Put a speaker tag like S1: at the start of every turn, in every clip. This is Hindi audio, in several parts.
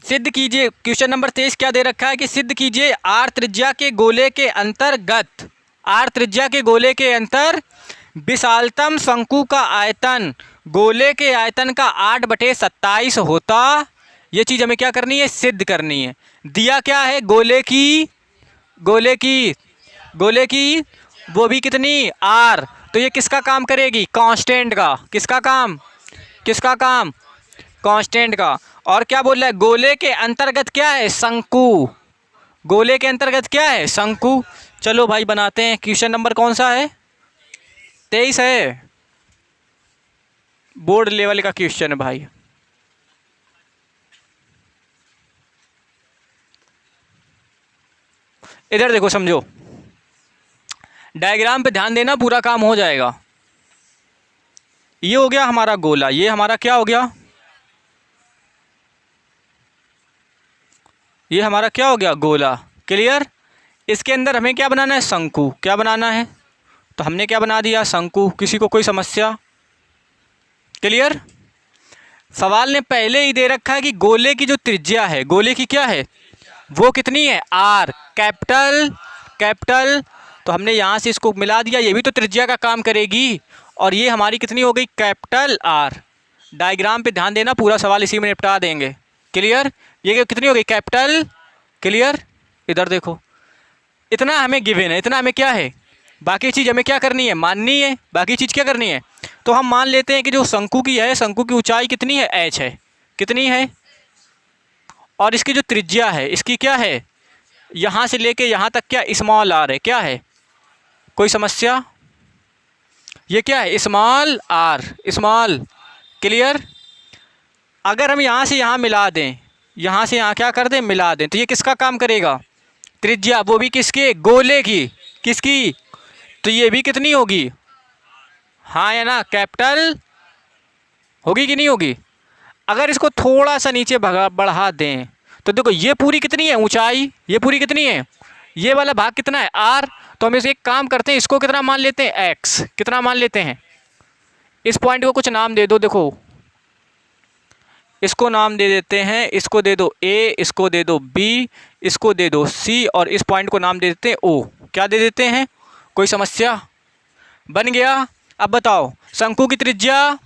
S1: सिद्ध कीजिए, क्वेश्चन नंबर 23 क्या दे रखा है कि सिद्ध कीजिए आर त्रिज्या के गोले के अंतर्गत, आर त्रिज्या के गोले के अंतर विशालतम शंकु का आयतन गोले के आयतन का 8/27 होता। ये चीज़ हमें क्या करनी है, सिद्ध करनी है। दिया क्या है, गोले की वो भी कितनी, आर। तो ये किसका काम करेगी, कांस्टेंट का। किसका काम कांस्टेंट का। और क्या बोल रहा है, गोले के अंतर्गत क्या है, शंकु। गोले के अंतर्गत क्या है, शंकु। चलो भाई बनाते हैं। क्वेश्चन नंबर कौन सा है, 23 है, बोर्ड लेवल का क्वेश्चन है भाई। इधर देखो, समझो, डायग्राम पे ध्यान देना, पूरा काम हो जाएगा। ये हो गया हमारा गोला, ये हमारा क्या हो गया, ये हमारा क्या हो गया, गोला। क्लियर। इसके अंदर हमें क्या बनाना है, शंकु। क्या बनाना है, तो हमने क्या बना दिया, शंकु। किसी को कोई समस्या। क्लियर। सवाल ने पहले ही दे रखा है कि गोले की जो त्रिज्या है, गोले की क्या है, वो कितनी है, आर, कैपिटल। तो हमने यहाँ से इसको मिला दिया, ये भी तो त्रिज्या का काम करेगी। और ये हमारी कितनी हो गई, कैपिटल आर। डायग्राम पे ध्यान देना, पूरा सवाल इसी में निपटा देंगे। क्लियर। ये कितनी हो गई, कैपिटल। क्लियर। इधर देखो, इतना हमें गिवन है, इतना हमें क्या है, बाकी चीज़ हमें क्या करनी है, माननी है। बाकी चीज़ क्या करनी है, तो हम मान लेते हैं कि जो शंकु की है, शंकु की ऊंचाई कितनी है, एच है। कितनी है, और इसकी जो त्रिज्या है, इसकी क्या है, यहाँ से लेके यहाँ तक क्या, स्मॉल आर है। क्या है, कोई समस्या। ये क्या है, स्मॉल आर, स्मॉल। क्लियर। अगर हम यहाँ से यहाँ मिला दें, यहाँ से यहाँ क्या कर दें, मिला दें, तो ये किसका काम करेगा, त्रिज्या, वो भी किसके, गोले की। किसकी, तो ये भी कितनी होगी, हाँ या ना, कैपिटल होगी कि नहीं होगी। अगर इसको थोड़ा सा नीचे बढ़ा दें, तो देखो ये पूरी कितनी है ऊंचाई, ये पूरी कितनी है, ये वाला भाग कितना है, आर। तो हम इसे एक काम करते हैं, इसको कितना मान लेते हैं, एक्स। कितना मान लेते हैं, इस पॉइंट को कुछ नाम दे दो। देखो, इसको नाम दे देते हैं, इसको दे दो ए, इसको दे दो बी, इसको दे दो सी, और इस पॉइंट को नाम दे देते हैं ओ। क्या दे देते हैं, कोई समस्या। बन गया। अब बताओ, शंकु की त्रिज्या,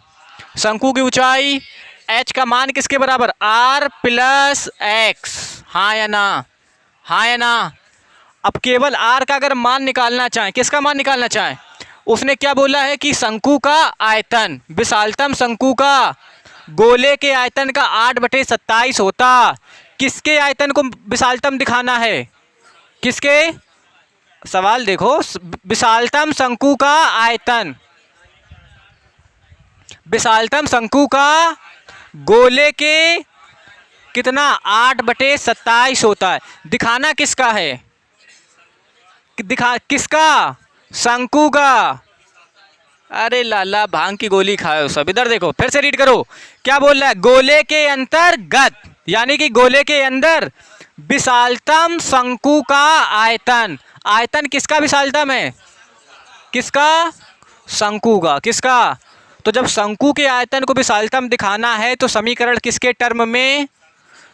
S1: शंकु की ऊंचाई, एच का मान किसके बराबर, आर प्लस एक्स। हाँ या ना, हाँ या ना। अब केवल आर का अगर मान निकालना चाहें, किसका मान निकालना चाहें, उसने क्या बोला है कि शंकु का आयतन, विशालतम शंकु का गोले के आयतन का 8/27 होता। किसके आयतन को विशालतम दिखाना है, किसके, सवाल देखो, विशालतम शंकु का आयतन, विशालतम शंकु का गोले के कितना, 8/27 होता है। दिखाना किसका है, किसका, शंकु का। अरे लाला, भांग की गोली खाओ सब। इधर देखो, फिर से रीड करो, क्या बोल रहा है, गोले के अंतर्गत, यानी कि गोले के अंदर विशालतम शंकु का आयतन। आयतन किसका विशालतम है, किसका, शंकु का। किसका, तो जब शंकु के आयतन को विशालतम दिखाना है, तो समीकरण किसके टर्म में,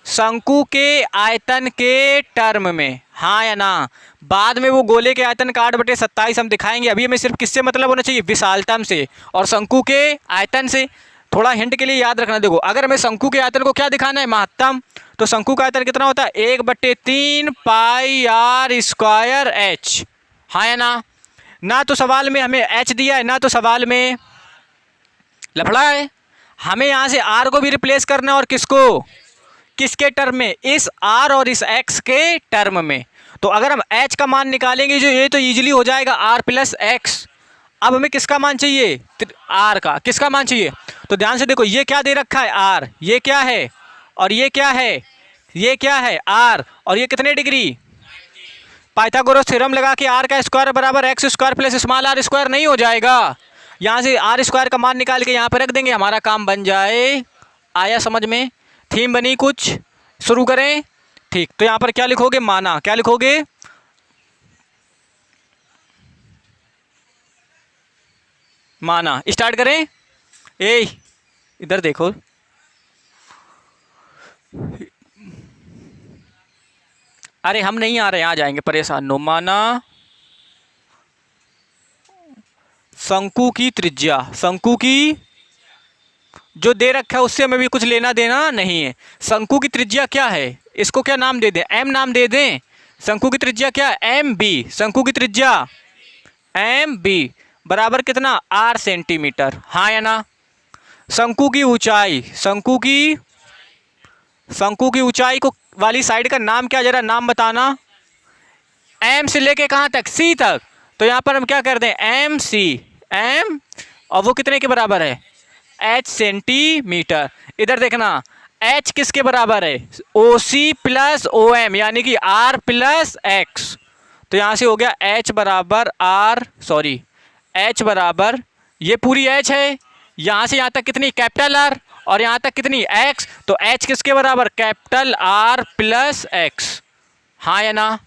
S1: शंकु के आयतन के टर्म में। हाँ या ना। बाद में वो गोले के आयतन का 8/27 हम दिखाएंगे। अभी हमें सिर्फ किससे मतलब होना चाहिए, विशालतम से और शंकु के आयतन से। थोड़ा हिंट के लिए याद रखना। देखो, अगर हमें शंकु के आयतन को क्या दिखाना है, महत्तम, तो शंकु का आयतन कितना होता है, 1/3 पाई आर स्क्वायर एच। हाँ या ना। ना तो सवाल में हमें एच दिया है, ना तो सवाल में लफड़ा है। हमें यहाँ से आर को भी रिप्लेस करना है, और किसको, किसके टर्म में, इस आर और इस एक्स के टर्म में। तो अगर हम एच का मान निकालेंगे जो, ये तो इजीली हो जाएगा, आर प्लस एक्स। अब हमें किसका मान चाहिए, आर का। किसका मान चाहिए, तो ध्यान से देखो, ये क्या दे रखा है, आर। ये क्या है, और ये क्या है, ये क्या है, आर। और ये कितने डिग्री, पाइथागोरस थ्योरम लगा के आर का स्क्वायर बराबर x square plus small r square नहीं हो जाएगा। यहाँ से आर स्क्वायर का मान निकाल के यहाँ पर रख देंगे, हमारा काम बन जाए। आया समझ में, थीम बनी कुछ, शुरू करें। ठीक, तो यहाँ पर क्या लिखोगे, माना। क्या लिखोगे, माना। स्टार्ट करें। इधर देखो, अरे हम नहीं आ रहे, आ जाएंगे, परेशान नो। माना शंकु की त्रिज्या, शंकु की जो दे रखा है उससे हमें भी कुछ लेना देना नहीं है। शंकु की त्रिज्या क्या है, इसको क्या नाम दे दें, एम नाम दे दें। शंकु की त्रिज्या क्या है, एम बी। शंकु की त्रिज्या एम बी बराबर कितना, आर सेंटीमीटर, हाँ या ना। शंकु की ऊंचाई, शंकु की ऊंचाई को वाली साइड का नाम क्या, जरा नाम बताना। एम से लेके कहाँ तक, सी तक। तो यहाँ पर हम क्या कर दें, एम सी, एम, और वो कितने के बराबर है, एच सेंटीमीटर। इधर देखना, एच किसके बराबर है, ओ सी प्लस ओ एम, यानी कि आर प्लस एक्स। तो यहाँ से हो गया एच बराबर आर, सॉरी एच बराबर, ये पूरी एच है, यहाँ से यहाँ तक कितनी, कैपिटल आर, और यहाँ तक कितनी, एक्स। तो एच किसके बराबर, कैपिटल आर प्लस एक्स, हाँ या ना।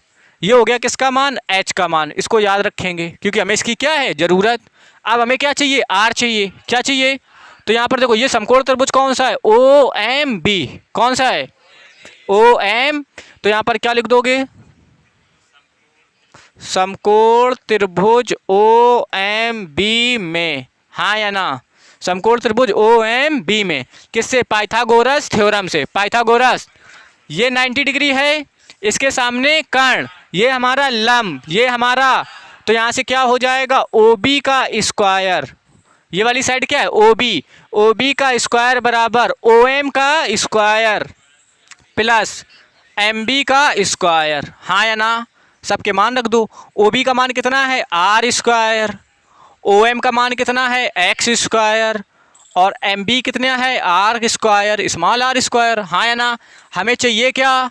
S1: ये हो गया किसका मान, एच का मान। इसको याद रखेंगे क्योंकि हमें इसकी क्या है, ज़रूरत। अब हमें क्या चाहिए, आर चाहिए, क्या चाहिए। तो यहाँ पर देखो, ये समकोण त्रिभुज कौन सा है, ओ एम बी, कौन सा है, ओ एम। तो यहाँ पर क्या लिख दोगे, समकोण त्रिभुज ओ एम बी में, हाँ या ना। समकोण त्रिभुज ओ एम बी में किससे, पाइथागोरस थ्योरम से। पाइथागोरस, ये 90 डिग्री है, इसके सामने कर्ण, ये हमारा लंब, ये हमारा, तो यहाँ से क्या हो जाएगा, ओ बी का स्क्वायर, ये वाली साइड क्या है, ओ बी का स्क्वायर बराबर ओ एम का स्क्वायर प्लस एम बी का स्क्वायर, हाँ या ना। सबके मान रख दो। ओ बी का मान कितना है, आर स्क्वायर, ओ एम का मान कितना है, एक्स स्क्वायर, और एम बी कितना है, r square, small r square, हाँ या ना। हमें चाहिए क्या,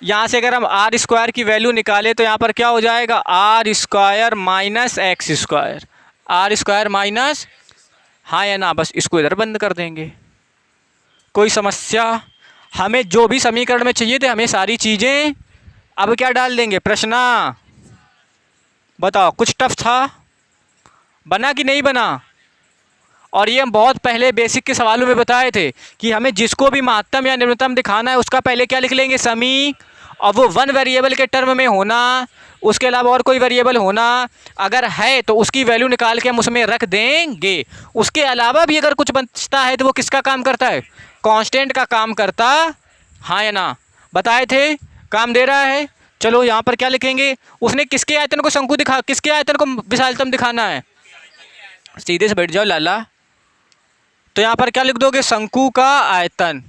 S1: यहाँ से अगर हम आर स्क्वायर की वैल्यू निकालें तो यहाँ पर क्या हो जाएगा, r square minus x square, r square minus, हाँ या ना। बस इसको इधर बंद कर देंगे, कोई समस्या। हमें जो भी समीकरण में चाहिए थे, हमें सारी चीज़ें, अब क्या डाल देंगे, प्रश्न। बताओ कुछ टफ था, बना कि नहीं बना। और ये हम बहुत पहले बेसिक के सवालों में बताए थे कि हमें जिसको भी महत्तम या न्यूनतम दिखाना है उसका पहले क्या लिख लेंगे, समी, और वो वन वेरिएबल के टर्म में होना, उसके अलावा और कोई वेरिएबल होना, अगर है तो उसकी वैल्यू निकाल के हम उसमें रख देंगे। उसके अलावा भी अगर कुछ बचता है तो वो किसका काम करता है, कांस्टेंट का काम करता, हाँ या ना। बताए थे, काम दे रहा है। चलो यहाँ पर क्या लिखेंगे, उसने किसके आयतन को शंकु दिखा, किसके आयतन को विशालतम दिखाना है, सीधे से बैठ जाओ लाला। तो यहाँ पर क्या लिख दोगे, शंकु का आयतन,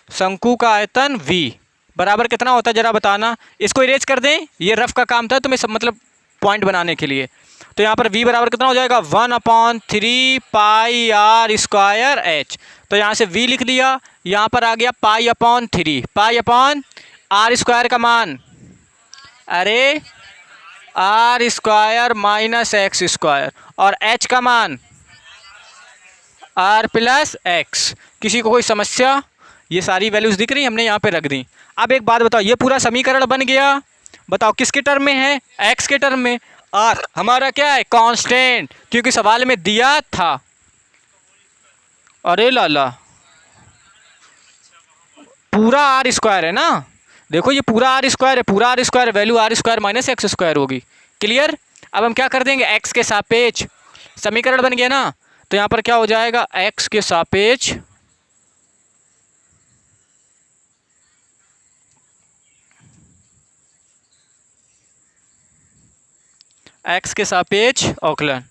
S1: शंकु का आयतन v बराबर कितना होता है, जरा बताना। इसको इरेज कर दें, ये रफ का काम था तुम्हें सब, मतलब पॉइंट बनाने के लिए। तो यहाँ पर v बराबर कितना हो जाएगा, 1/3 पाई आर स्क्वायर एच। तो यहाँ से v लिख दिया, यहाँ पर आ गया पाई/3, पाई/, आर स्क्वायर का मान, अरे r square minus x square, और एच का मान आर प्लस एक्स। किसी को कोई समस्या, ये सारी वैल्यूज़ दिख रही, हमने यहाँ पे रख दी। अब एक बात बताओ, ये पूरा समीकरण बन गया, बताओ किसके टर्म में है, एक्स के टर्म में। आर हमारा क्या है, कांस्टेंट, क्योंकि सवाल में दिया था। अरे लाला, पूरा आर स्क्वायर है ना, देखो ये पूरा आर स्क्वायर है, पूरा r square, value r square minus x square होगी। क्लियर। अब हम क्या कर देंगे, एक्स के सापेक्ष, समीकरण बन गया ना। तो यहाँ पर क्या हो जाएगा, एक्स के सापेक्ष, एक्स के सापेक्ष अवकलन,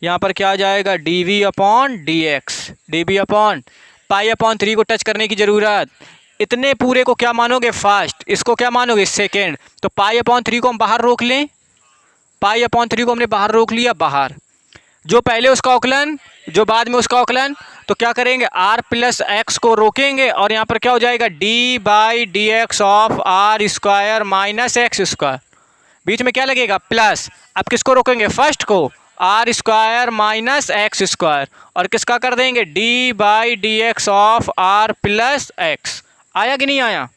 S1: यहाँ पर क्या आ जाएगा, d v upon d x, d v upon pi को टच करने की ज़रूरत। इतने पूरे को क्या मानोगे, फर्स्ट, इसको क्या मानोगे, सेकेंड। तो पाई/3 को हम बाहर रोक लें, पाई/3 को हमने बाहर रोक लिया, बाहर। जो पहले उसका अवकलन, जो बाद में उसका अवकलन, तो क्या करेंगे, आर प्लस एक्स को रोकेंगे, और यहाँ पर क्या हो जाएगा, d by d x of r square minus x square, बीच में क्या लगेगा, प्लस। अब किसको रोकेंगे, फर्स्ट को, r square minus x square, और किसका कर देंगे, d by d x of r plus x. आया कि नहीं आया।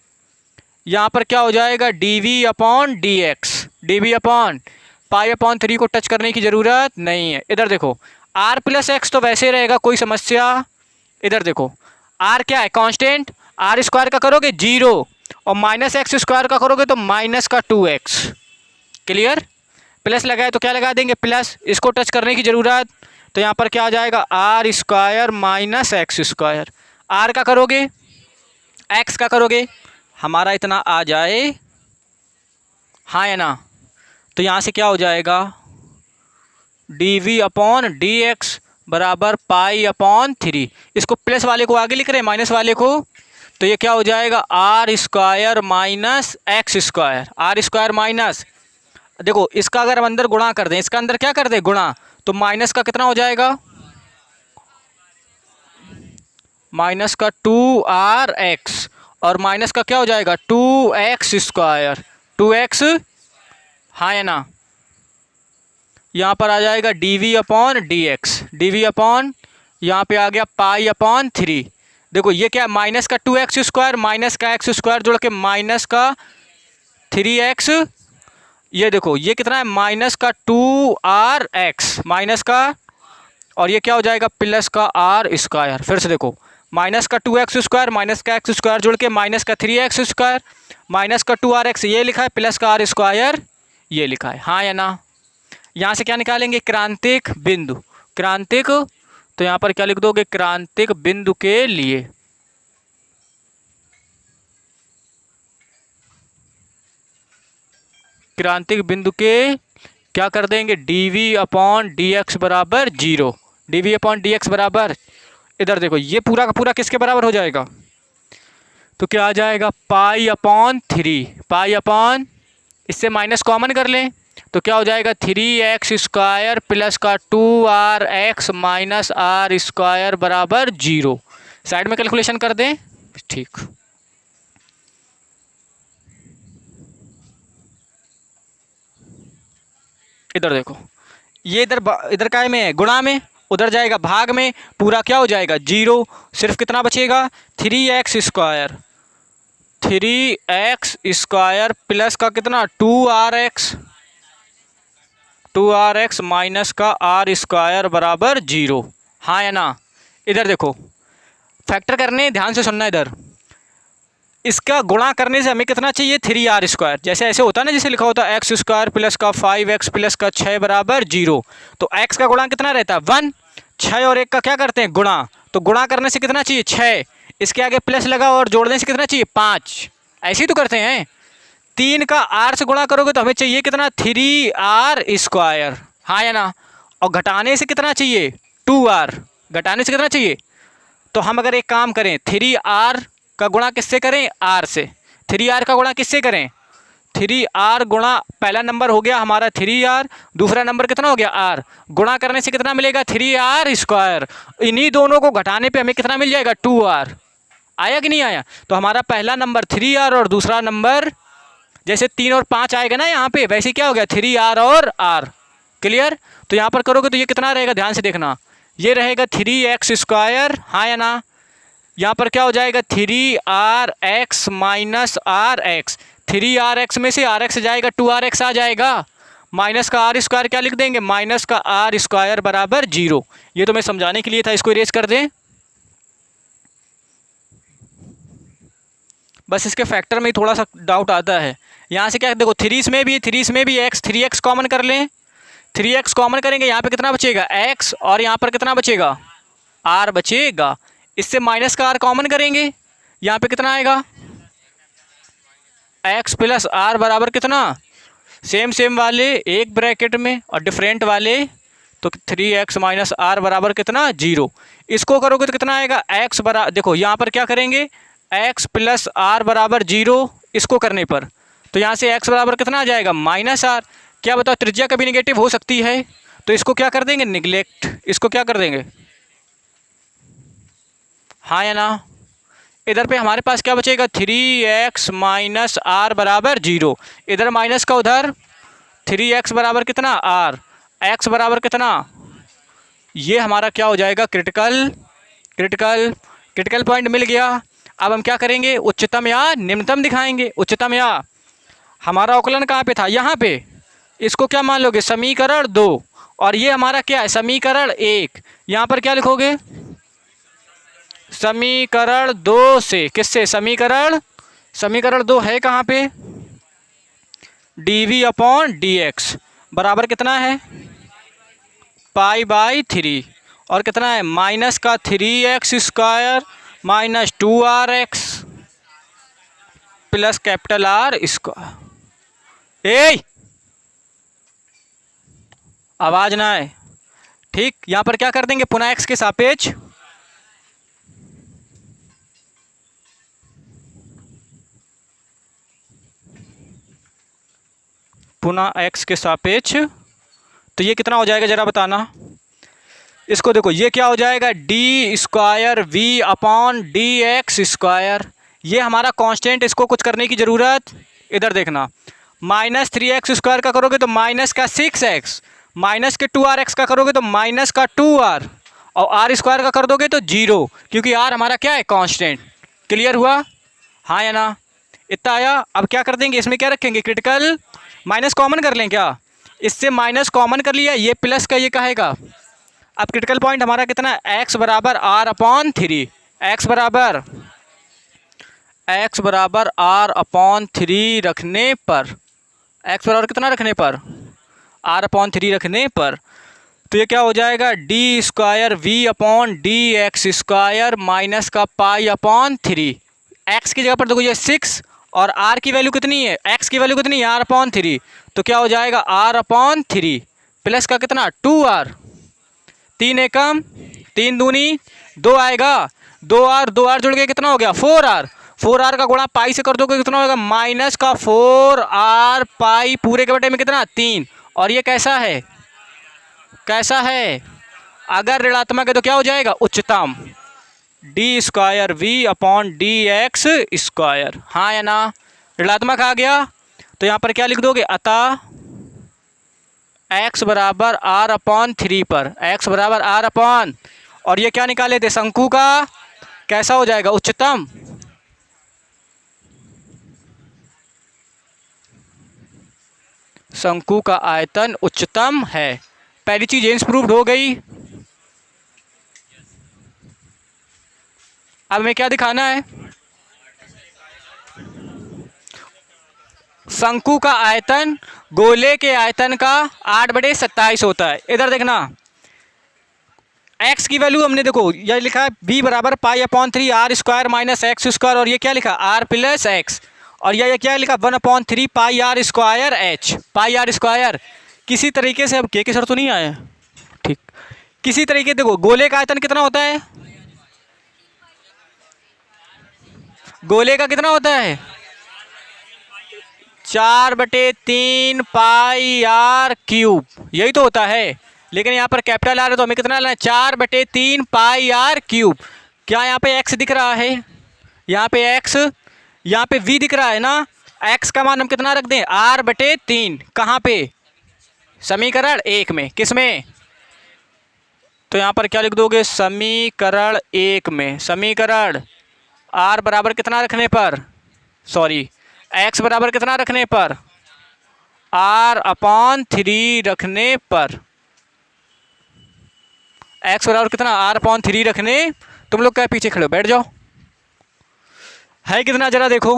S1: यहाँ पर क्या हो जाएगा, d v upon d x, d v upon pi को टच करने की ज़रूरत नहीं है। इधर देखो, आर प्लस एक्स तो वैसे रहेगा, कोई समस्या। इधर देखो, आर क्या है, कांस्टेंट, आर स्क्वायर का करोगे 0 और माइनस एक्स स्क्वायर का करोगे तो माइनस का 2x। क्लियर? प्लस लगाए तो क्या लगा देंगे प्लस, इसको टच करने की ज़रूरत, तो यहाँ पर क्या आ जाएगा r square minus x square. R का करोगे, एक्स का करोगे, हमारा इतना आ जाए, हाँ या ना? तो यहाँ से क्या हो जाएगा d v upon d x बराबर पाई अपॉन 3। इसको प्लस वाले को आगे लिख रहे हैं, माइनस वाले को, तो ये क्या हो जाएगा r square minus x square. R square minus, देखो इसका अगर हम अंदर गुणा कर दें, इसका अंदर क्या कर दें गुणा, तो माइनस का कितना हो जाएगा माइनस का 2rx और माइनस का क्या हो जाएगा 2x स्क्वायर, 2x, हाँ या ना? यहाँ पर आ जाएगा d v upon d x, d v upon यहाँ पे आ गया पाई अपॉन 3। देखो ये क्या माइनस का 2x स्क्वायर माइनस का x स्क्वायर जोड़ के माइनस का 3x, ये देखो ये कितना है माइनस का 2rx माइनस का, और ये क्या हो जाएगा प्लस का r स्क्वायर। फिर से देखो माइनस का 2x स्क्वायर माइनस का x स्क्वायर जोड़ के माइनस का 3x स्क्वायर माइनस का 2rx ये लिखा है, प्लस का r स्क्वायर ये लिखा है, हाँ या ना? यहाँ से क्या निकालेंगे क्रांतिक बिंदु, क्रांतिक, तो यहाँ पर क्या लिख दोगे क्रांतिक बिंदु के लिए, क्रांतिक बिंदु के क्या कर देंगे d v upon d x बराबर 0, d v upon d x बराबर, इधर देखो ये पूरा का पूरा किसके बराबर हो जाएगा, तो क्या आ जाएगा पाई अपॉन 3, पाई अपॉन, इससे माइनस कॉमन कर लें तो क्या हो जाएगा 3x स्क्वायर प्लस का 2rx माइनस r स्क्वायर बराबर 0। साइड में कैलकुलेशन कर दें, ठीक। इधर देखो ये इधर काय में है गुणा में, उधर जाएगा भाग में, पूरा क्या हो जाएगा 0, सिर्फ कितना बचेगा 3x square, 3x square plus का कितना 2rx माइनस का r स्क्वायर बराबर 0, हाँ या ना? इधर देखो फैक्टर करने, ध्यान से सुनना, इधर इसका गुणा करने से हमें कितना चाहिए 3r स्क्वायर, जैसे ऐसे होता है ना, जैसे लिखा होता है x स्क्वायर प्लस का 5x प्लस का 6 बराबर 0, तो x का गुणा कितना रहता है 1, 6 और 1 का क्या करते हैं गुणा, तो गुणा करने से कितना चाहिए 6, इसके आगे प्लस लगा और जोड़ने से कितना चाहिए 5, ऐसे ही तो करते हैं। 3 का r से गुणा करोगे तो हमें चाहिए कितना 3r स्क्वायर, हाँ या ना? और घटाने से कितना चाहिए 2r, घटाने से कितना चाहिए, तो हम अगर एक काम करें 3r का गुणा किससे करें r से, 3r का गुणा किससे करें 3r गुणा, पहला नंबर हो गया हमारा 3r, दूसरा नंबर कितना हो गया r, गुणा करने से कितना मिलेगा 3r स्क्वायर, इन्हीं दोनों को घटाने पे हमें कितना मिल जाएगा 2r, आया कि नहीं आया? तो हमारा पहला नंबर 3r और दूसरा नंबर, जैसे 3 और 5 आएगा ना यहाँ पे, वैसे क्या हो गया 3r और r, क्लियर? तो यहाँ पर करोगे तो ये कितना रहेगा, ध्यान से देखना, ये रहेगा 3x स्क्वायर, हाँ या ना? यहाँ पर क्या हो जाएगा 3rx माइनस rx, 3rx में से rx जाएगा 2rx आ जाएगा, माइनस का r स्क्वायर क्या लिख देंगे माइनस का r स्क्वायर बराबर 0। ये तो मैं समझाने के लिए था, इसको इरेज कर दें, बस इसके फैक्टर में ही थोड़ा सा डाउट आता है। यहाँ से क्या देखो 3 में भी 3x कॉमन कर लें, 3x कॉमन करेंगे, यहाँ पे कितना बचेगा x और यहाँ पर कितना बचेगा r बचेगा, इससे माइनस का r कॉमन करेंगे, यहाँ पे कितना आएगा x प्लस r बराबर कितना, सेम वाले एक ब्रैकेट में और डिफरेंट वाले, तो 3x माइनस r बराबर कितना 0। इसको करोगे तो कितना आएगा x बराबर, देखो यहाँ पर क्या करेंगे x प्लस r बराबर 0, इसको करने पर तो यहाँ से x बराबर कितना आ जाएगा माइनस r, क्या बताओ त्रिज्या कभी निगेटिव हो सकती है, तो इसको क्या कर देंगे निगलेक्ट, इसको क्या कर देंगे, हाँ या ना? इधर पे हमारे पास क्या बचेगा 3x माइनस r बराबर 0, इधर माइनस का उधर 3x बराबर कितना r, x बराबर कितना, ये हमारा क्या हो जाएगा क्रिटिकल पॉइंट मिल गया। अब हम क्या करेंगे उच्चतम या निम्नतम दिखाएंगे, उच्चतम या, हमारा अवकलन कहाँ पे था यहाँ पे, इसको क्या मान लोगे समीकरण 2, और ये हमारा क्या है समीकरण 1, यहाँ पर क्या लिखोगे समीकरण 2 से, किससे? समीकरण 2 है कहाँ पे? डी अपॉन डी एक्स बराबर कितना है? पाई/3 और कितना है? माइनस का 3x² minus 2rx plus capital R square. आवाज ना आए, ठीक। यहां पर क्या कर देंगे? पुनः x के सापेक्ष तो ये कितना हो जाएगा जरा बताना। इसको देखो, ये क्या हो जाएगा? d² v upon d x square. ये हमारा कांस्टेंट, इसको कुछ करने की ज़रूरत, इधर देखना। माइनस 3x² का करोगे तो माइनस का 6x, माइनस के 2rx का करोगे तो माइनस का 2r, और r² का कर दोगे तो 0, क्योंकि r हमारा क्या है? कांस्टेंट। क्लियर हुआ? हाँ या ना? इतना आया। अब क्या कर देंगे? इसमें क्या रखेंगे? क्रिटिकल माइनस कॉमन कर लें क्या? इससे माइनस कॉमन कर लिया, ये प्लस का ये कहेगा। अब क्रिटिकल पॉइंट हमारा कितना? x बराबर r/3, x बराबर r/3 रखने पर, x बराबर कितना रखने पर? r/3 रखने पर, तो ये क्या हो जाएगा? d² v upon d x square minus का पाई/3। x की जगह पर देखो ये 6 और r की वैल्यू कितनी है? x की वैल्यू कितनी है? r/3। तो क्या हो जाएगा? r/3 प्लस का कितना? 2r, 3 एकम 3 दूनी 2 आएगा, 2r जुड़ के कितना हो गया? 4r। 4r का गुणा पाई से कर दोगे कितना होगा? माइनस का 4r पाई पूरे के बटे में कितना? 3। और ये कैसा है? कैसा है? अगर ऋणात्मक है तो क्या हो जाएगा? उच्चतम। d² v upon d x square, हाँ या ना? ऋणात्मक आ गया तो यहाँ पर क्या लिख दोगे? अतः x बराबर r/3 पर, x बराबर r/, और ये क्या निकाले थे? शंकु का कैसा हो जाएगा? उच्चतम। शंकु का आयतन उच्चतम है। पहली चीज एंस प्रूव्ड हो गई। अब हमें क्या दिखाना है? शंकु का आयतन गोले के आयतन का 8/27 होता है। इधर देखना, x की वैल्यू हमने देखो यह लिखा है b बराबर पाई/3 r² माइनस x², और ये क्या लिखा? r प्लस x, और यह क्या लिखा? 1/3 पाई r² h, पाई r²। किसी तरीके से, अब के सर तो नहीं आए, ठीक। किसी तरीके देखो, गोले का आयतन कितना होता है? गोले का कितना होता है? 4/3 पाई r³, यही तो होता है। लेकिन यहाँ पर कैपिटल R है तो हमें कितना लेना है? 4/3 पाई r³। क्या यहाँ पे x दिख रहा है? यहाँ पे x, यहाँ पे v दिख रहा है ना? x का मान हम कितना रख दें? r/3। कहाँ पे? समीकरण 1 में। किस में? तो यहाँ पर क्या लिख दोगे? समीकरण 1 में। समीकरण r बराबर कितना रखने पर? सॉरी, x बराबर कितना रखने पर? r/3 रखने पर। x बराबर कितना? r/3 रखने। तुम लोग क्या पीछे खड़े हो? बैठ जाओ। है कितना जरा देखो।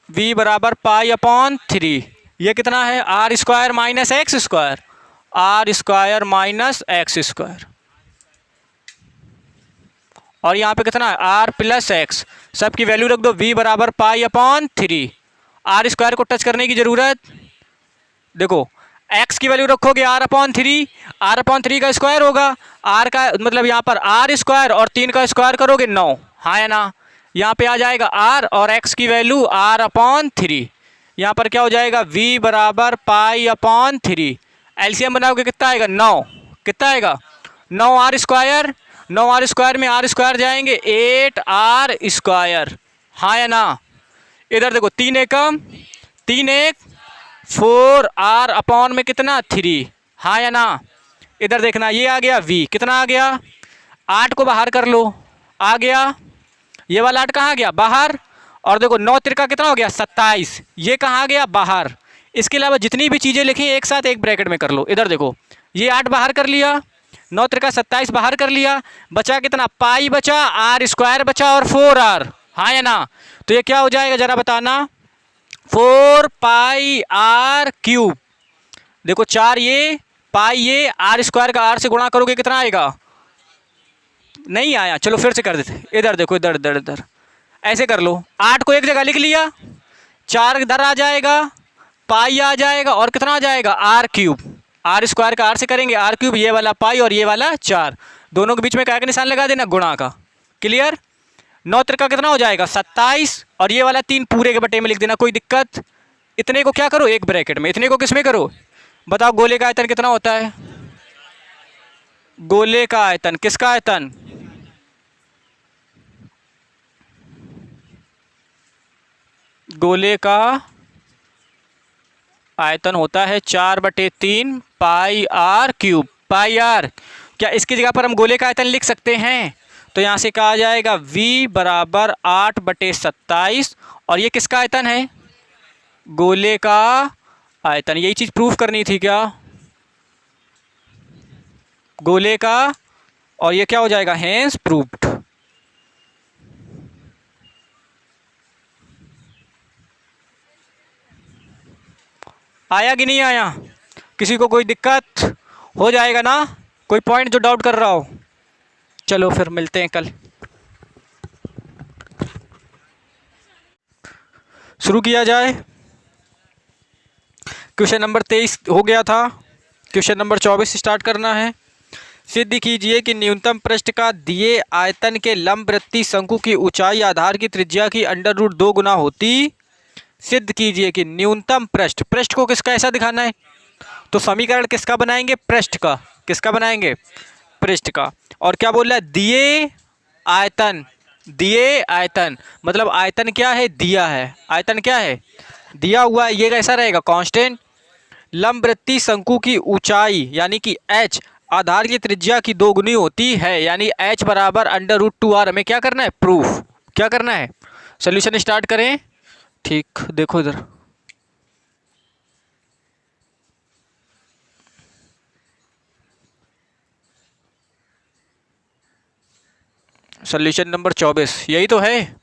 S1: v बराबर पाई/3, ये कितना है? r² minus x², r² minus x², और यहाँ पे कितना है? r plus x। सबकी वैल्यू रख दो। v बराबर पाई/3, r² को टच करने की जरूरत, देखो x की वैल्यू रखोगे r/3, r/3 का स्क्वायर होगा, r का मतलब यहाँ पर r² और 3 का स्क्वायर करोगे 9, हाँ या ना? यहाँ पे आ जाएगा r और x की वैल्यू r/3। यहाँ पर क्या हो जाएगा? v बराबर पाई/3, एलसीएम बनाओगे कितना आएगा? 9। कितना आएगा? 9r², 9r² में r² जाएंगे 8r², हाँ या ना? इधर देखो 3 एकम 3 1 4r/ में कितना? 3, हाँ या ना? इधर देखना, ये आ गया v, कितना आ गया? 8 को बाहर कर लो, आ गया। ये वाला 8 कहाँ गया? बाहर। और देखो 9 तिरका कितना हो गया? 27, ये कहाँ गया? बाहर। इसके अलावा जितनी भी चीज़ें लिखी एक साथ एक ब्रैकेट में कर लो। इधर देखो, ये 8 बाहर कर लिया, 9 त्रिका 27 बाहर कर लिया, बचा कितना, पाई बचा, आर स्क्वायर बचा और 4r, हाँ या ना। तो ये क्या हो जाएगा जरा बताना, 4 पाई आर क्यूब। देखो 4 ये, पाई ये, आर स्क्वायर का आर से गुणा करोगे कितना आएगा, नहीं आया, चलो फिर से कर देते, इधर देखो, इधर इधर इधर ऐसे कर लो, 8 को एक जगह लिख लिया, 4 इधर आ जाएगा, पाई आ जाएगा और कितना आ जाएगा, आर क्यूब। आर स्क्वायर का आर से करेंगे आर क्यूब, ये वाला पाई और ये वाला 4, दोनों के बीच में क्या का निशान लगा देना, गुणा का। क्लियर। 9 त्रिका कितना हो जाएगा 27 और ये वाला 3 पूरे के बटे में लिख देना, कोई दिक्कत। इतने को क्या करो एक ब्रैकेट में, इतने को किस में करो, बताओ गोले का आयतन कितना होता है, गोले का आयतन, किसका आयतन, गोले का आयतन होता है 4/3 पाई आर क्यूब, पाई आर। क्या इसकी जगह पर हम गोले का आयतन लिख सकते हैं, तो यहाँ से कहा जाएगा v बराबर 8/27 और ये किसका आयतन है, गोले का आयतन। यही चीज़ प्रूफ करनी थी क्या, गोले का, और ये क्या हो जाएगा, हेंस प्रूव्ड। आया कि नहीं आया, किसी को कोई दिक्कत हो जाएगा ना, कोई पॉइंट जो डाउट कर रहा हो। चलो फिर मिलते हैं कल, शुरू किया जाए। क्वेश्चन नंबर 23 हो गया था, क्वेश्चन नंबर 24 स्टार्ट करना है। सिद्ध कीजिए कि न्यूनतम पृष्ठ का दिए आयतन के लंबवृत्तीय शंकु की ऊंचाई आधार की त्रिज्या की √2 गुना होती। सिद्ध कीजिए कि न्यूनतम पृष्ठ, पृष्ठ को किसका ऐसा दिखाना है, तो समीकरण किसका बनाएंगे, पृष्ठ का, किसका बनाएंगे, पृष्ठ का। और क्या बोल रहा है, दिए आयतन, दिए आयतन मतलब आयतन क्या है, दिया है, आयतन क्या है, दिया हुआ है, ये कैसा रहेगा, कांस्टेंट। लंबवृत्तीय शंकु की ऊंचाई यानी कि h आधार की त्रिज्या की 2 गुनी होती है, यानी h बराबर √2r। हमें क्या करना है, प्रूफ, क्या करना है, सोल्यूशन स्टार्ट करें। ठीक, देखो इधर, सोल्यूशन नंबर 24 यही तो है।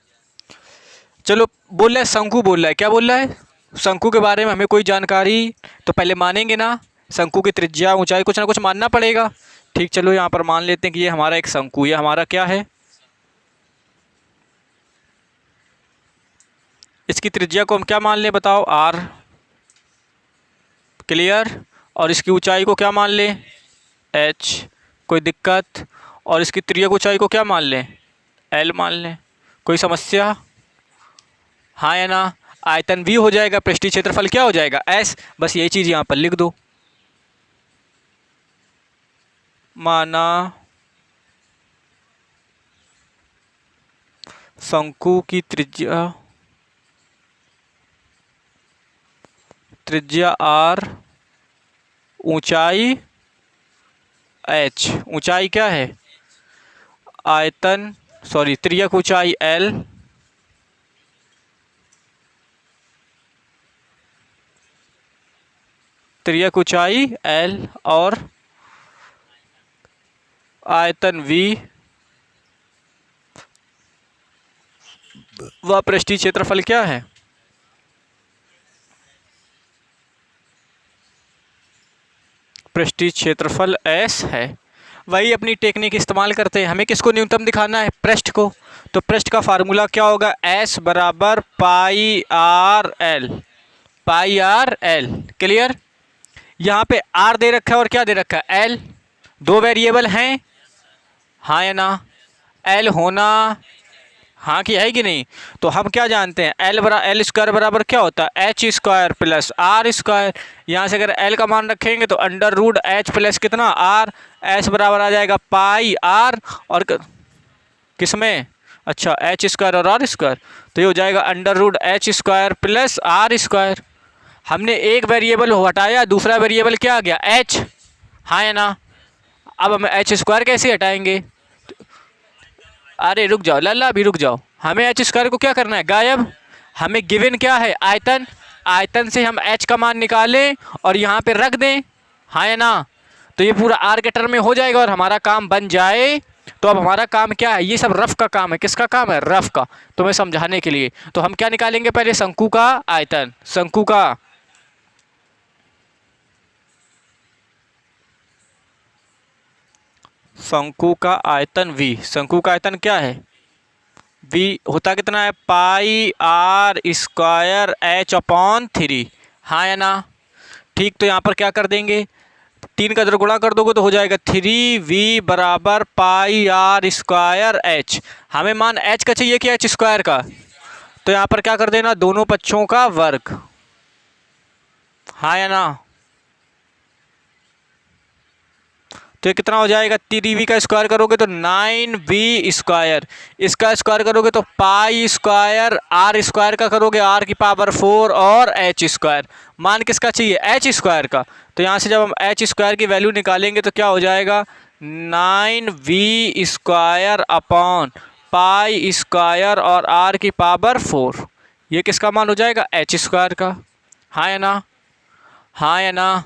S1: चलो बोल रहा है शंकु, बोल रहा है, क्या बोल रहा है, शंकु के बारे में हमें कोई जानकारी तो पहले मानेंगे ना, शंकु की त्रिज्या ऊंचाई कुछ ना कुछ मानना पड़ेगा। ठीक, चलो यहाँ पर मान लेते हैं कि ये हमारा एक शंकु, ये हमारा क्या है, इसकी त्रिज्या को हम क्या मान लें बताओ, r। क्लियर। और इसकी ऊंचाई को क्या मान लें, h, कोई दिक्कत। और इसकी त्रिज्या ऊंचाई को क्या मान लें, l मान लें, कोई समस्या, हाँ या ना। आयतन v हो जाएगा, पृष्ठीय क्षेत्रफल क्या हो जाएगा, s। बस यही चीज़ यहाँ पर लिख दो, माना शंकु की त्रिज्या r, ऊंचाई h, ऊंचाई क्या है, आयतन, सॉरी त्रिज्या ऊंचाई l, त्रिज्या ऊंचाई l और आयतन v व पृष्ठीय क्षेत्रफल क्या है, पृष्ठीय क्षेत्रफल s है। वही अपनी टेक्निक इस्तेमाल करते हैं, हमें किसको न्यूनतम दिखाना है, पृष्ठ को। तो पृष्ठ का फार्मूला क्या होगा, s बराबर पाई r l, pi r L. Clear. यहाँ पे r दे रखा है और क्या दे रखा है, l। दो वेरिएबल हैं, हाँ या ना, l होना हाँ की है कि नहीं। तो हम क्या जानते हैं, एल स्क्वायर बराबर क्या होता है, h square plus r square. यहाँ से अगर एल का मान रखेंगे तो √h प्लस कितना आर, एच बराबर आ जाएगा पाई आर और किस में, अच्छा एच स्क्वायर और आर स्क्वायर। तो ये हो जाएगा √h square plus r square. हमने एक वेरिएबल हटाया, दूसरा वेरिएबल क्या आ गया, h, हाँ या ना। अब हम एच स्क्वायर कैसे हटाएंगे, अरे रुक जाओ लल्ला, अभी रुक जाओ, हमें एच स्क्वायर को क्या करना है, गायब। हमें गिवन क्या है, आयतन, आयतन से हम एच का मान निकालें और यहाँ पे रख दें, हाँ या ना। तो ये पूरा आर के टर्म में हो जाएगा और हमारा काम बन जाए। तो अब हमारा काम क्या है, ये सब रफ का काम है। किसका काम है, रफ का। तो मैं समझाने के लिए तो हम क्या निकालेंगे, पहले शंकु का आयतन, शंकु का आयतन v। शंकु का आयतन क्या है, v होता कितना है, पाई आर स्क्वायर h अपॉन 3, हाँ या ना। ठीक, तो यहाँ पर क्या कर देंगे, 3 का इधर गुणा कर दोगे तो हो जाएगा 3v बराबर पाई आर स्क्वायर h। हमें मान h का चाहिए कि h स्क्वायर का, तो यहाँ पर क्या कर देना, दोनों पक्षों का वर्ग, हाँ या ना। तो ये कितना हो जाएगा, 3v का स्क्वायर करोगे तो 9v स्क्वायर, इसका स्क्वायर करोगे तो पाई स्क्वायर, आर स्क्वायर का करोगे आर की पावर 4 और h स्क्वायर। मान किसका चाहिए, h स्क्वायर का। तो यहाँ से जब हम h स्क्वायर की वैल्यू निकालेंगे तो क्या हो जाएगा, 9v square upon pi square और आर की पावर 4। ये किसका मान हो जाएगा, h स्क्वायर का, हाँ या ना, हाँ या ना।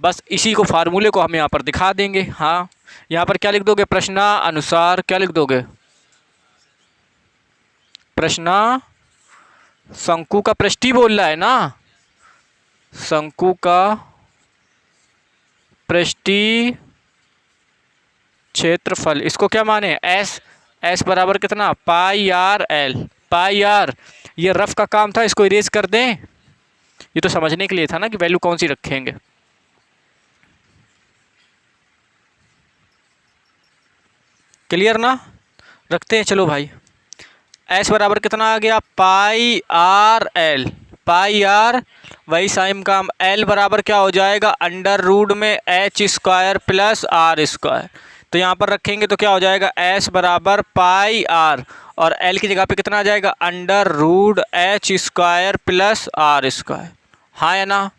S1: बस इसी को फार्मूले को हम यहाँ पर दिखा देंगे। हाँ, यहाँ पर क्या लिख दोगे, प्रश्नानुसार क्या लिख दोगे, प्रश्न, शंकु का पृष्ठी बोल रहा है ना, शंकु का पृष्ठी क्षेत्रफल, इसको क्या माने, एस, एस बराबर कितना, पाई आर एल, पाई आर। ये रफ का काम था, इसको इरेज कर दें, ये तो समझने के लिए था ना कि वैल्यू कौन सी रखेंगे। क्लियर ना, रखते हैं, चलो भाई। एस बराबर कितना आ गया, pi r l, pi r, वही साइम काम, एल बराबर क्या हो जाएगा, अंडर रूट में h square plus r square. तो यहाँ पर रखेंगे तो क्या हो जाएगा, एस बराबर पाई आर और एल की जगह पे कितना आ जाएगा, under root h square plus r square, हाँ या ना।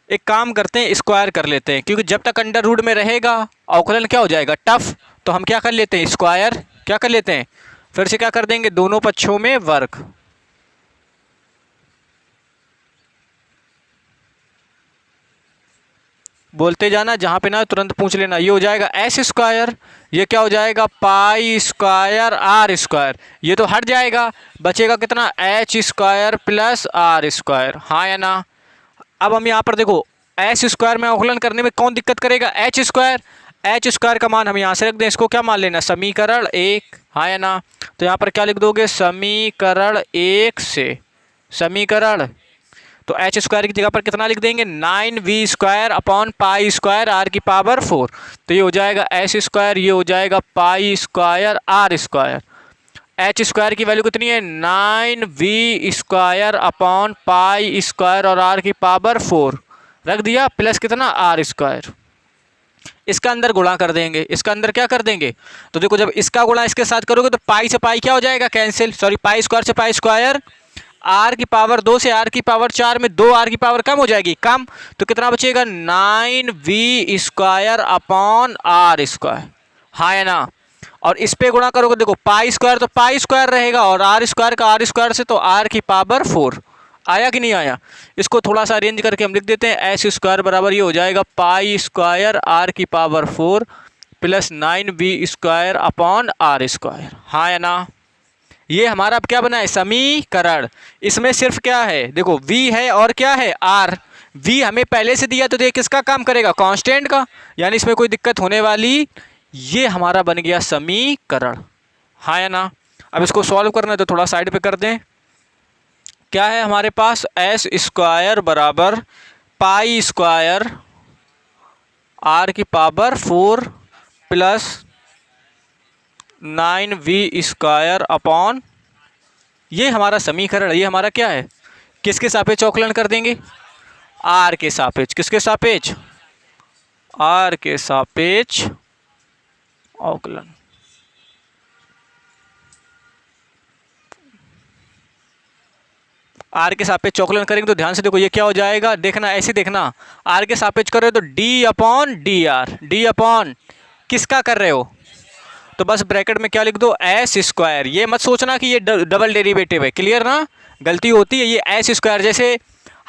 S1: एक काम करते हैं, स्क्वायर कर लेते हैं, क्योंकि जब तक अंडर रूट में रहेगा अवकलन क्या हो जाएगा, टफ। तो हम क्या कर लेते हैं, स्क्वायर क्या कर लेते हैं, फिर से क्या कर देंगे, दोनों पक्षों में वर्ग। बोलते जाना, जहाँ पे ना तुरंत पूछ लेना। ये हो जाएगा एस स्क्वायर, ये क्या हो जाएगा, पाई स्क्वायर आर स्क्वायर, ये तो हट जाएगा, बचेगा कितना, h square plus r square, हाँ या ना। अब हम यहाँ पर देखो, एच स्क्वायर में अवकलन करने में कौन दिक्कत करेगा, एच स्क्वायर। एच स्क्वायर का मान हम यहाँ से रख दें, इसको क्या मान लेना, समीकरण 1, हाँ या ना। तो यहाँ पर क्या लिख दोगे, समीकरण 1 से, समीकरण, तो एच स्क्वायर की जगह पर कितना लिख देंगे, 9v square upon pi square r की पावर 4। तो ये हो जाएगा एच स्क्वायर, ये हो जाएगा pi square r square. H square की वैल्यू कितनी है, 9v square upon pi square और आर की पावर 4 रख दिया, प्लस कितना, आर स्क्वायर। इसका अंदर गुणा कर देंगे, इसका अंदर क्या कर देंगे, तो देखो जब इसका गुणा इसके साथ करोगे तो पाई से पाई क्या हो जाएगा, कैंसिल, सॉरी पाई स्क्वायर से पाई स्क्वायर, आर की पावर 2 से आर की पावर 4 में 2 आर की पावर कम हो जाएगी, कम, तो कितना बचेगा, 9v square upon r square, हाँ या ना। और इस पे गुणा करोगे, देखो पाई स्क्वायर तो पाई स्क्वायर रहेगा और आर स्क्वायर का आर स्क्वायर से तो आर की पावर 4, आया कि नहीं आया। इसको थोड़ा सा अरेंज करके हम लिख देते हैं, एच स्क्वायर बराबर ये हो जाएगा पाई स्क्वायर आर की power 4 plus 9v square upon r square, हाँ या ना। ये हमारा अब क्या बना है, समीकरण। इसमें सिर्फ क्या है, देखो v है और क्या है, r। v हमें पहले से दिया तो ये किसका काम करेगा, कांस्टेंट का, यानी इसमें कोई दिक्कत होने वाली, ये हमारा बन गया समीकरण, हाँ या ना। अब इसको सॉल्व करना है तो थोड़ा साइड पे कर दें। क्या है हमारे पास, एस स्क्वायर बराबर पाई स्क्वायर आर की power 4 plus 9v square upon, ये हमारा समीकरण, ये हमारा क्या है, किसके सापेक्ष अवकलन कर देंगे, आर के सापेक्ष, किसके सापेक्ष, आर के सापेक्ष अवकलन। आर के सापेक्ष अवकलन करेंगे तो ध्यान से देखो ये क्या हो जाएगा, देखना ऐसे देखना, आर के सापेक्ष कर रहे हो तो D upon d are, D upon किसका कर रहे हो, तो बस ब्रैकेट में क्या लिख दो, एस स्क्वायर। ये मत सोचना कि ये डबल डेरिवेटिव है, क्लियर ना, गलती होती है। ये एस स्क्वायर, जैसे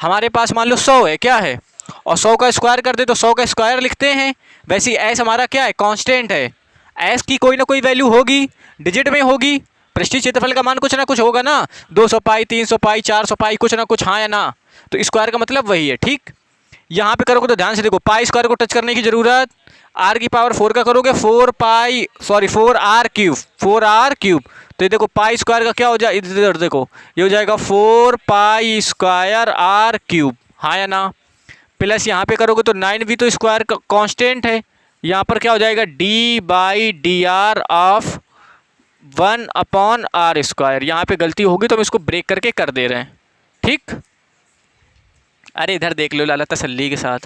S1: हमारे पास मान लो 100 है, क्या है, और 100 का स्क्वायर कर दे तो 100 का स्क्वायर लिखते हैं। वैसे एस हमारा क्या है, कांस्टेंट है। एस की कोई ना कोई वैल्यू होगी, डिजिट में होगी। पृष्ठीय क्षेत्रफल का मान कुछ ना कुछ होगा ना, 200 पाई, 300 पाई, 400 पाई, कुछ ना कुछ, हाँ या ना। तो स्क्वायर का मतलब वही है। ठीक, यहाँ पे करोगे तो ध्यान से देखो, पाई स्क्वायर को टच करने की जरूरत, आर की पावर 4 का करोगे 4r³ तो ये देखो पाई स्क्वायर का क्या हो जाए, इधर देखो ये हो जाएगा 4 पाई स्क्वायर r³, हाँ या ना। प्लस यहाँ पे करोगे तो 9v तो स्क्वायर कांस्टेंट है, यहाँ पर क्या हो जाएगा d/dr ऑफ 1/r²। यहाँ पे गलती होगी तो हम इसको ब्रेक करके कर दे रहे हैं। ठीक, अरे इधर देख लो लाला तसल्ली के साथ।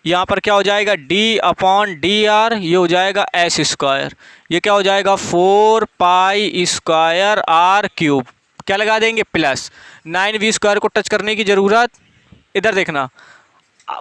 S1: यहाँ पर क्या हो जाएगा d/dr, ये हो जाएगा s², ये क्या हो जाएगा 4 पाई स्क्वायर r³। क्या लगा देंगे प्लस 9v² को टच करने की ज़रूरत, इधर देखना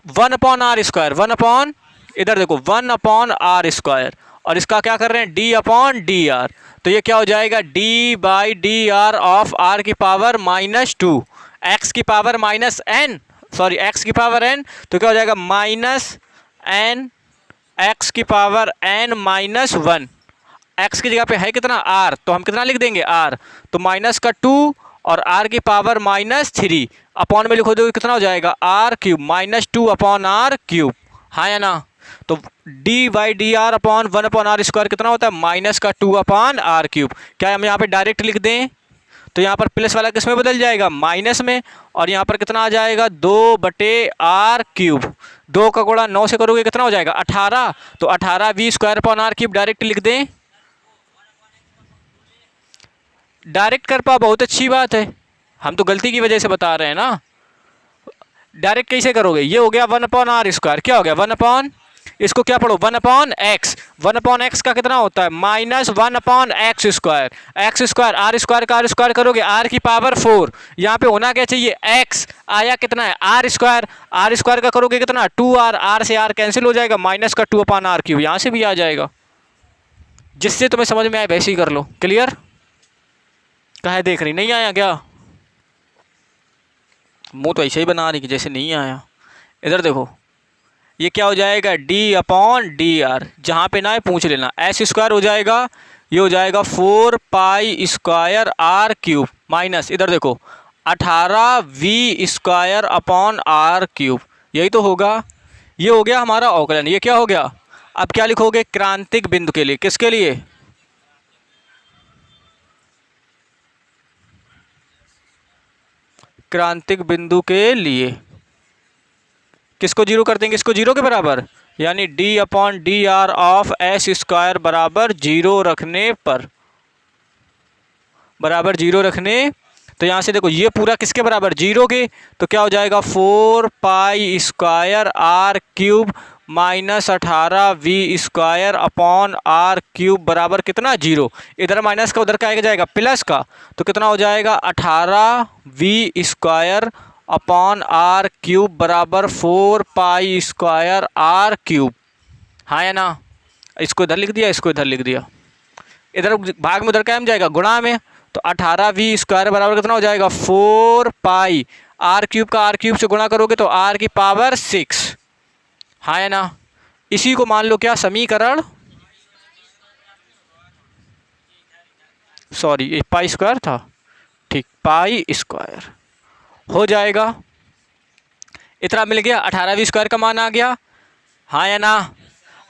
S1: 1/r², 1 इधर देखो 1/r², और इसका क्या कर रहे हैं d/dr, तो ये क्या हो जाएगा d/dr ऑफ r की पावर -2 x की पावर -n, सॉरी x की पावर n, तो क्या हो जाएगा -n x की पावर n-1। x की जगह पे है कितना r, तो हम कितना लिख देंगे r, तो -2 और r की पावर -3 अपॉन में लिखो, तो कितना हो जाएगा r³ -2/r³, हाँ या ना। तो d/dr अपॉन 1/r² कितना होता है -2/r³। क्या हम यहाँ पे डायरेक्ट लिख दें, तो यहाँ पर प्लस वाला किस में बदल जाएगा माइनस में, और यहाँ पर कितना आ जाएगा 2/r³। 2 का गुणा 9 से करोगे कितना हो जाएगा 18, तो 18v² डायरेक्ट लिख दें। डायरेक्ट कर पा, बहुत अच्छी बात है, हम तो गलती की वजह से बता रहे हैं ना। डायरेक्ट कैसे करोगे, ये हो गया 1/r², क्या हो गया 1 इसको क्या पढ़ो 1/x, 1/x का कितना होता है -1/x², x² r² करोगे r की पावर 4, यहाँ पे होना क्या चाहिए x, आया कितना है r² का करोगे कितना 2r, r से r कैंसिल हो जाएगा -2/r³, यहाँ से भी आ जाएगा। जिससे तुम्हें समझ में आए वैसे ही कर लो। क्लियर, कहे देख रही, नहीं आया क्या, मुंह तो ऐसे ही बना रही कि जैसे नहीं आया। इधर देखो ये क्या हो जाएगा d/dr, जहाँ पे ना है पूछ लेना, s² हो जाएगा, ये हो जाएगा 4 पाई स्क्वायर r³ माइनस, इधर देखो 18v²/r³, यही तो होगा। ये हो गया हमारा अवकलन, ये क्या हो गया। अब क्या लिखोगे क्रांतिक बिंदु के लिए, किसके लिए, क्रांतिक बिंदु के लिए, किसको जीरो कर देंगे, इसको जीरो के बराबर, यानी d/dr ऑफ s² बराबर 0 रखने पर, बराबर 0 रखने, तो यहाँ से देखो ये पूरा किसके बराबर 0 के, तो क्या हो जाएगा 4 पाई स्क्वायर r³ -18v²/r³ बराबर कितना 0, इधर माइनस का उधर क्या आएगा जाएगा प्लस का, तो कितना हो जाएगा 18v²/r³ बराबर 4 पाई स्क्वायर r³, हाँ या ना। इसको इधर लिख दिया, इसको इधर लिख दिया, इधर भाग में उधर क्या जाएगा गुणा में, तो 18v² बराबर कितना हो जाएगा 4 पाई, r³ का r³ से गुणा करोगे तो r की पावर 6, हाँ या ना। इसी को मान लो क्या समीकरण, सॉरी ये पाई स्क्वायर था, ठीक पाई स्क्वायर हो जाएगा, इतना मिल गया, 18v² का मान आ गया, हाँ या ना।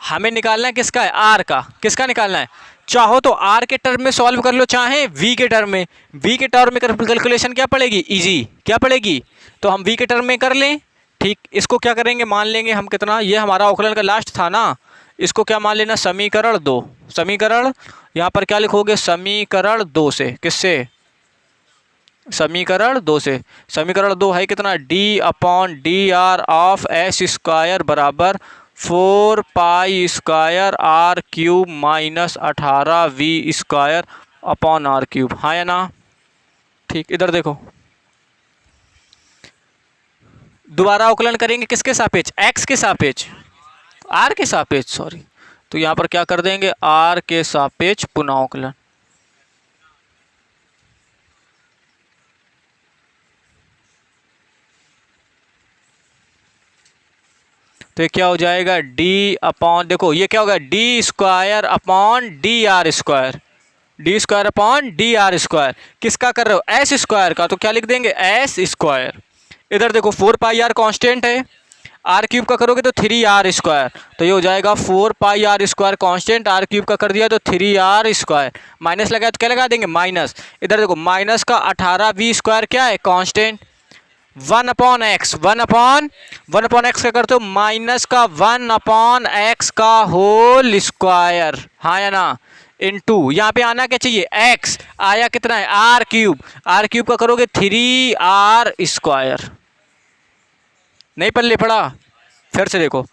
S1: हमें निकालना है किसका है r का, किसका निकालना है, चाहो तो r के टर्म में सॉल्व कर लो, चाहे v के टर्म में, v के टर्म में कैलकुलेशन क्या पड़ेगी इजी, क्या पड़ेगी, तो हम v के टर्म में कर लें। ठीक, इसको क्या करेंगे मान लेंगे हम कितना, ये हमारा अवकलन का लास्ट था ना, इसको क्या मान लेना समीकरण 2, समीकरण यहाँ पर क्या लिखोगे समीकरण 2 से, किससे समीकरण 2 से, समीकरण 2 है कितना d/dr ऑफ s² बराबर 4 पाई स्क्वायर r³ -18v²/r³, हाँ या ना। ठीक, इधर देखो दोबारा अवकलन करेंगे किसके सापेक्ष, x के सापेक्ष, r के सापेक्ष सॉरी, तो यहाँ पर क्या कर देंगे r के सापेक्ष पुनः अवकलन। तो ये क्या हो जाएगा डी अपॉन, देखो ये क्या होगा D square upon d r square, D square upon d r square. किसका कर रहे हो एस स्क्वायर का, तो क्या लिख देंगे एस स्क्वायर। इधर देखो 4 पाई आर कॉन्स्टेंट है, आर क्यूब का करोगे तो 3 आर स्क्वायर, तो ये हो जाएगा 4 pi r square constant, r cube का कर दिया तो 3 आर स्क्वायर, माइनस लगाया तो क्या लगा देंगे माइनस। इधर देखो माइनस का 18 वी स्क्वायर क्या है constant, 1 upon x, 1 upon x का करते हो माइनस का 1 अपॉन एक्स का होल स्क्वायर, हाँ या ना, इनटू यहाँ पे आना क्या चाहिए एक्स, आया कितना है आर क्यूब का करोगे 3 आर स्क्वायर। नहीं पल्ले पड़ा, फिर से देखो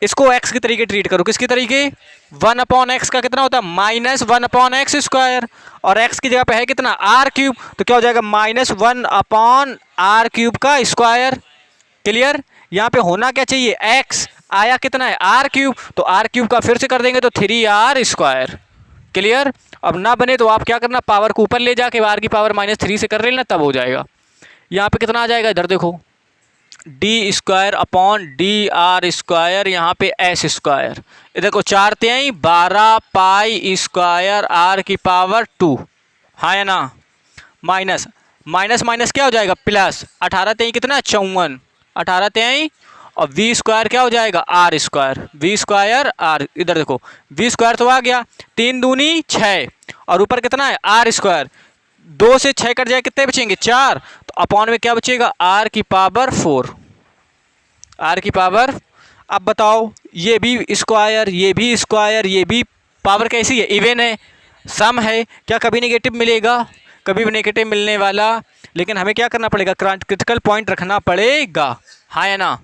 S1: इसको x के तरीके ट्रीट करो, किसके तरीके 1 अपॉन एक्स का कितना होता है माइनस 1 अपॉन एक्स स्क्वायर, और x की जगह पे है कितना आर क्यूब, तो क्या हो जाएगा माइनस 1 अपॉन आर क्यूब का स्क्वायर। क्लियर, यहाँ पे होना क्या चाहिए x, आया कितना है आर क्यूब, तो आर क्यूब का फिर से कर देंगे तो 3 आर स्क्वायर। क्लियर, अब ना बने तो आप क्या करना पावर को ऊपर ले जाके आर की पावर -3 से कर लेना, तब हो जाएगा। यहाँ पे कितना आ जाएगा इधर देखो D square upon d r square, यहाँ पे एस स्क्वायर, इधर को 4 तेई 12 पाई स्क्वायर आर की पावर 2, हाँ या ना, माइनस माइनस माइनस क्या हो जाएगा प्लस, 18 तेई कितना 54, 18 तेई और वी स्क्वायर क्या हो जाएगा r square, v square r, इधर देखो वी स्क्वायर तो आ गया, 3 दूनी 6 और ऊपर कितना है आर स्क्वायर, 2 से 6 कट जाए कितने बचेंगे 4, तो अपॉन में क्या बचेगा आर की पावर 4, आर की पावर। अब बताओ ये भी स्क्वायर ये भी स्क्वायर, ये भी पावर कैसी है इवन है, सम है, क्या कभी नेगेटिव मिलेगा, कभी भी नेगेटिव मिलने वाला, लेकिन हमें क्या करना पड़ेगा क्रिटिकल पॉइंट रखना पड़ेगा, हाँ या ना,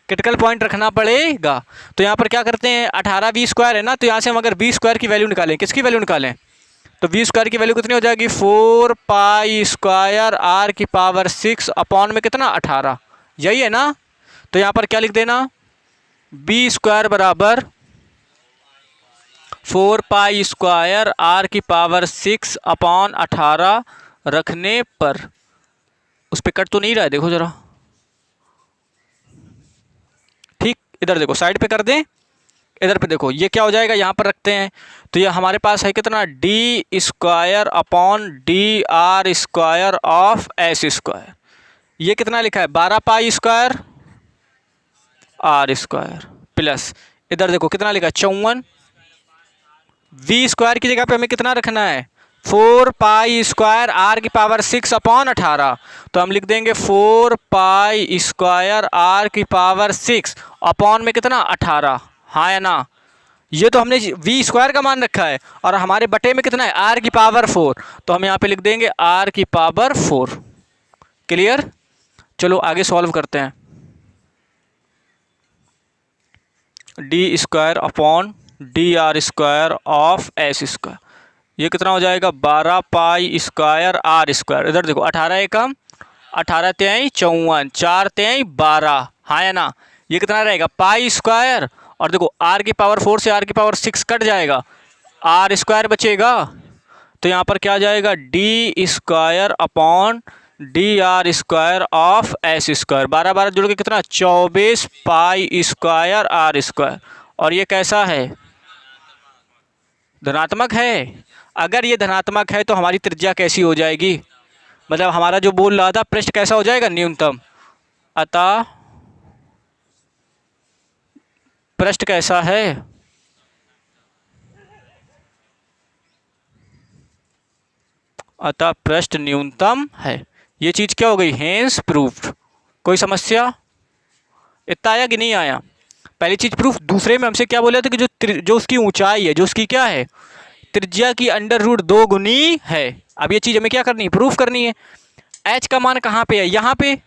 S1: क्रिटिकल पॉइंट रखना पड़ेगा। तो यहाँ पर क्या करते हैं 18 वी स्क्वायर है ना, तो यहाँ से हम अगर वी स्क्वायर की वैल्यू निकालें, किसकी वैल्यू निकालें, तो वी स्क्वायर की वैल्यू कितनी हो जाएगी 4 पाई स्क्वायर आर की पावर 6 अपॉन में कितना 18, यही है ना। तो यहाँ पर क्या लिख देना बी स्क्वायर बराबर 4 पाई स्क्वायर आर की पावर 6 अपॉन 18 रखने पर, उस पर कट तो नहीं रहा है देखो जरा, ठीक, इधर देखो साइड पे कर दें, इधर पे देखो ये क्या हो जाएगा यहाँ पर रखते हैं, तो ये हमारे पास है कितना d square upon d r square of s square, ये कितना लिखा है 12 pi square r square plus, इधर देखो कितना लिखा है 54, वी स्क्वायर की जगह पे हमें कितना रखना है 4 पाई स्क्वायर आर की पावर 6 अपॉन 18, तो हम लिख देंगे 4 पाई स्क्वायर आर की पावर 6 अपॉन में कितना 18, हाँ या ना। ये तो हमने वी स्क्वायर का मान रखा है और हमारे बटे में कितना है आर की पावर 4, तो हम यहाँ पे लिख देंगे आर की पावर 4। क्लियर, चलो आगे सॉल्व करते हैं। D square upon d r square of s square, ये कितना हो जाएगा 12 पाई स्क्वायर आर स्क्वायर, इधर देखो 18 एकम 18 तेई 54, 4 तेई 12, हाँ या ना, ये कितना रहेगा पाई स्क्वायर, और देखो आर की पावर 4 से आर की पावर 6 कट जाएगा, आर स्क्वायर बचेगा, तो यहाँ पर क्या आ जाएगा D square upon d r square of s square, 12 12 जुड़ के कितना 24 पाई स्क्वायर आर स्क्वायर, और ये कैसा है धनात्मक है। अगर ये धनात्मक है तो हमारी त्रिज्या कैसी हो जाएगी, मतलब हमारा जो बोल रहा था पृष्ठ कैसा हो जाएगा न्यूनतम, अतः पृष्ठ कैसा है, अतः पृष्ठ न्यूनतम है। ये चीज़ क्या हो गई हेंस प्रूफ्ड। कोई समस्या, इतना आया कि नहीं आया, पहली चीज़ प्रूफ। दूसरे में हमसे क्या बोला था कि जो उसकी ऊंचाई है, जो उसकी क्या है त्रिज्या की √2 गुनी है। अब ये चीज़ हमें क्या करनी है प्रूफ करनी है। h का मान कहाँ पे है यहाँ पे,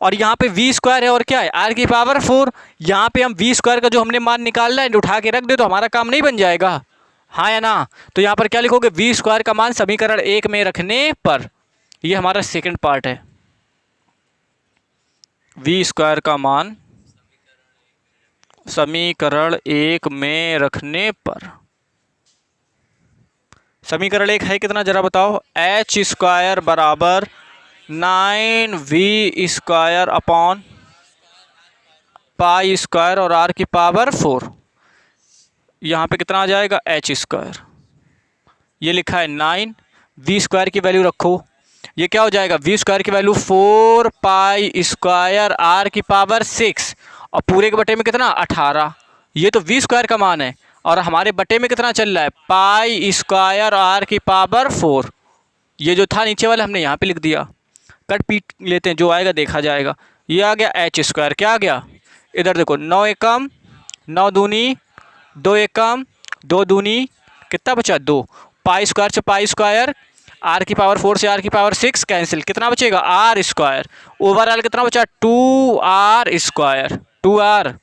S1: और यहाँ पे वी स्क्वायर है और क्या है आर की पावर 4, यहाँ पे हम वी स्क्वायर का जो हमने मान निकालना है उठा के रख दे तो हमारा काम नहीं बन जाएगा, हाँ या ना। तो यहाँ पर क्या लिखोगे वी स्क्वायर का मान समीकरण 1 में रखने पर, ये हमारा सेकंड पार्ट है, वी स्क्वायर का मान समीकरण 1 में रखने पर। समीकरण 1 है कितना जरा बताओ, एच स्क्वायर बराबर 9 v square upon pi square और आर की पावर 4। यहाँ पे कितना आ जाएगा एच स्क्वायर, ये लिखा है 9। वी स्क्वायर की वैल्यू रखो, ये क्या हो जाएगा वी स्क्वायर की वैल्यू 4 पाई स्क्वायर आर की पावर 6 और पूरे के बटे में कितना 18। ये तो वी स्क्वायर का मान है और हमारे बटे में कितना चल रहा है पाई स्क्वायर आर की पावर 4। ये जो था नीचे वाला हमने यहाँ पे लिख दिया, कट पीट लेते हैं, जो आएगा देखा जाएगा। ये आ गया एच स्क्वायर, क्या आ गया इधर देखो 9 एकम 9 दूनी 2 एकम 2 दूनी कितना बचा 2, पाई स्क्वायर से पाई स्क्वायर, आर की पावर 4 से आर की पावर 6 कैंसिल, कितना बचेगा आर स्क्वायर। ओवरऑल कितना बचा 2 आर स्क्वायर, 2 आर।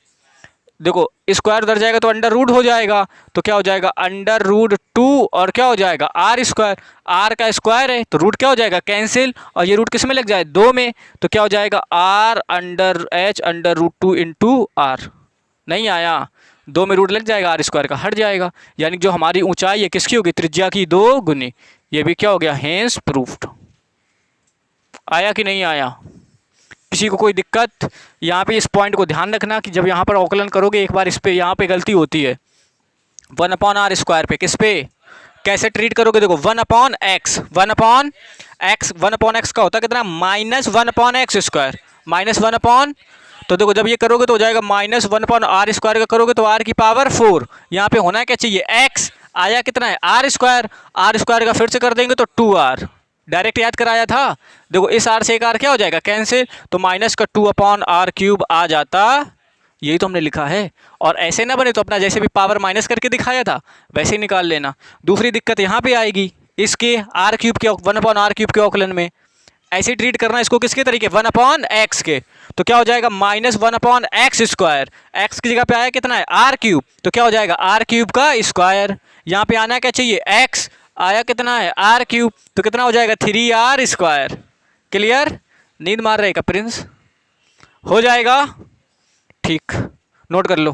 S1: देखो स्क्वायर उधर जाएगा तो अंडर रूट हो जाएगा, तो क्या हो जाएगा अंडर रूट 2 और क्या हो जाएगा आर स्क्वायर। आर का स्क्वायर है तो रूट क्या हो जाएगा कैंसिल, और ये रूट किस में लग जाए 2 में, तो क्या हो जाएगा r under h under root 2 into r. नहीं आया, 2 में रूट लग जाएगा आर स्क्वायर का हट जाएगा, यानी जो हमारी ऊंचाई है किसकी होगी त्रिज्या की 2 गुनी। ये भी क्या हो गया हेंस प्रूफ्ड। आया कि नहीं आया, किसी को कोई दिक्कत। यहाँ पे इस पॉइंट को ध्यान रखना कि जब यहाँ पर अवकलन करोगे एक बार इस पे यहाँ पे गलती होती है 1/r स्क्वायर पे, किस पे कैसे ट्रीट करोगे। देखो 1/x 1/x का होता है कितना -1/x स्क्वायर -1 तो देखो जब ये करोगे तो हो जाएगा -1/r स्क्वायर का करोगे तो r की पावर 4। यहाँ पे होना क्या चाहिए x, आया कितना है r स्क्वायर का फिर से कर देंगे तो 2r, डायरेक्ट याद कराया था। देखो इस r से एक r क्या हो जाएगा कैंसिल, तो माइनस का 2/r³ आ जाता, यही तो हमने लिखा है। और ऐसे ना बने तो अपना जैसे भी पावर माइनस करके दिखाया था वैसे ही निकाल लेना। दूसरी दिक्कत यहाँ पे आएगी इसके r³ के 1/r³ के अवकलन में, ऐसे ट्रीट करना इसको किसके तरीके 1/x के, तो क्या हो जाएगा -1/x स्क्वायर, x की जगह पे आया कितना है r³ तो क्या हो जाएगा r³ का स्क्वायर। यहाँ पे आना क्या चाहिए x, आया कितना है r³ तो कितना हो जाएगा 3r स्क्वायर। क्लियर, नींद मार रहेगा प्रिंस, हो जाएगा ठीक, नोट कर लो।